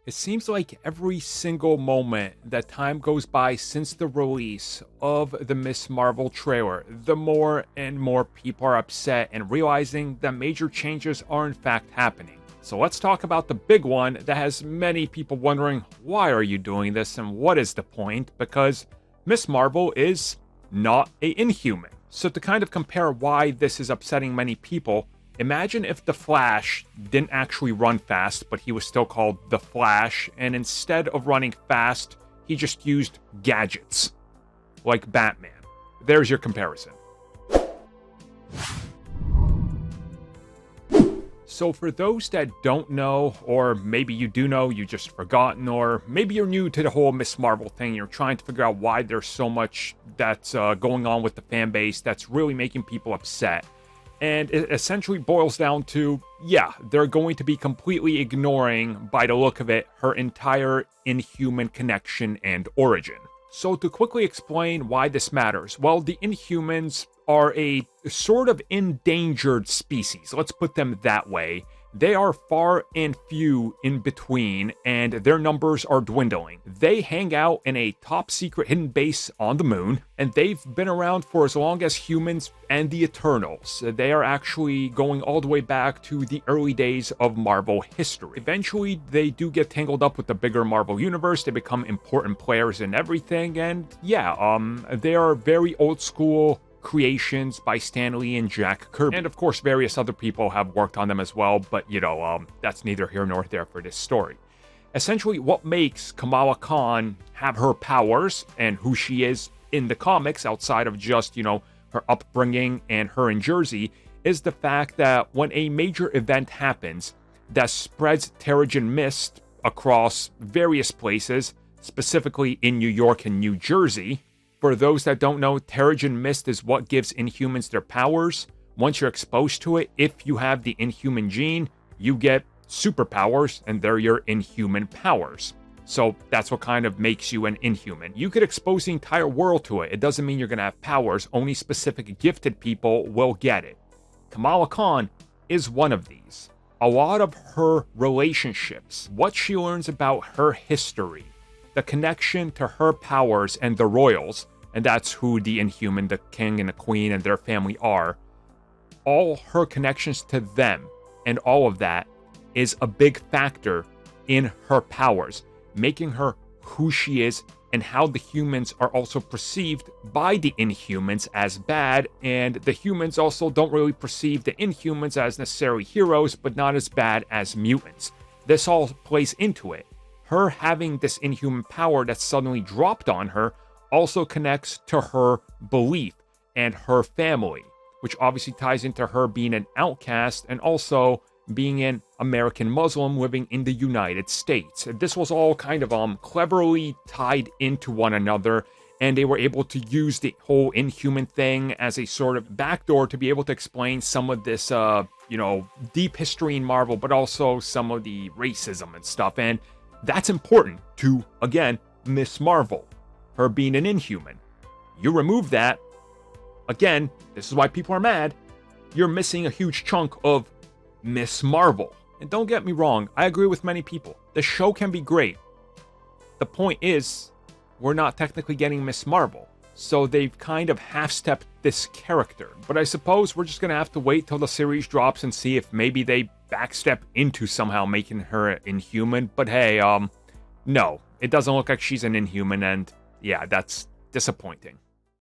It seems like every single moment that time goes by since the release of the Ms. Marvel trailer, the more and more people are upset and realizing that major changes are in fact happening. So let's talk about the big one that has many people wondering, why are you doing this and what is the point? Because Ms. Marvel is not a Inhuman. So to kind of compare why this is upsetting many people, imagine if the Flash didn't actually run fast, but he was still called the Flash, and instead of running fast, he just used gadgets, like Batman. There's your comparison. So for those that don't know, or maybe you do know, you just forgotten, or maybe you're new to the whole Ms. Marvel thing, you're trying to figure out why there's so much that's going on with the fan base that's really making people upset. And it essentially boils down to, yeah, they're going to be completely ignoring, by the look of it, her entire Inhuman connection and origin. So to quickly explain why this matters, well, the Inhumans are a sort of endangered species. Let's put them that way. They are far and few in between, and their numbers are dwindling. They hang out in a top-secret hidden base on the moon, and they've been around for as long as humans and the Eternals. They are actually going all the way back to the early days of Marvel history. Eventually, they do get tangled up with the bigger Marvel universe. They become important players in everything, and yeah, they are very old-school creations by Stan Lee and Jack Kirby. And of course, various other people have worked on them as well, but that's neither here nor there for this story. Essentially, what makes Kamala Khan have her powers and who she is in the comics, outside of just, her upbringing and her in Jersey, is the fact that when a major event happens that spreads Terrigen Mist across various places, specifically in New York and New Jersey. For those that don't know, Terrigen Mist is what gives Inhumans their powers. Once you're exposed to it, if you have the Inhuman gene, you get superpowers, and they're your Inhuman powers. So that's what kind of makes you an Inhuman. You could expose the entire world to it. It doesn't mean you're going to have powers. Only specific gifted people will get it. Kamala Khan is one of these. A lot of her relationships, what she learns about her history, the connection to her powers and the royals, and that's who the Inhuman, the king and the queen and their family are, all her connections to them and all of that is a big factor in her powers, making her who she is and how the humans are also perceived by the Inhumans as bad, and the humans also don't really perceive the Inhumans as necessarily heroes, but not as bad as mutants. This all plays into it. Her having this Inhuman power that's suddenly dropped on her also connects to her belief and her family, which obviously ties into her being an outcast and also being an American Muslim living in the United States. This was all kind of cleverly tied into one another, and they were able to use the whole Inhuman thing as a sort of backdoor to be able to explain some of this, deep history in Marvel, but also some of the racism and stuff. And that's important to, again, Ms. Marvel, her being an Inhuman. You remove that, again, this is why people are mad, you're missing a huge chunk of Ms. Marvel. And don't get me wrong, I agree with many people. The show can be great. The point is, we're not technically getting Ms. Marvel. So they've kind of half-stepped this character. But I suppose we're just going to have to wait till the series drops and see if maybe they backstep into somehow making her Inhuman. But hey, no, it doesn't look like she's an Inhuman, and yeah, that's disappointing.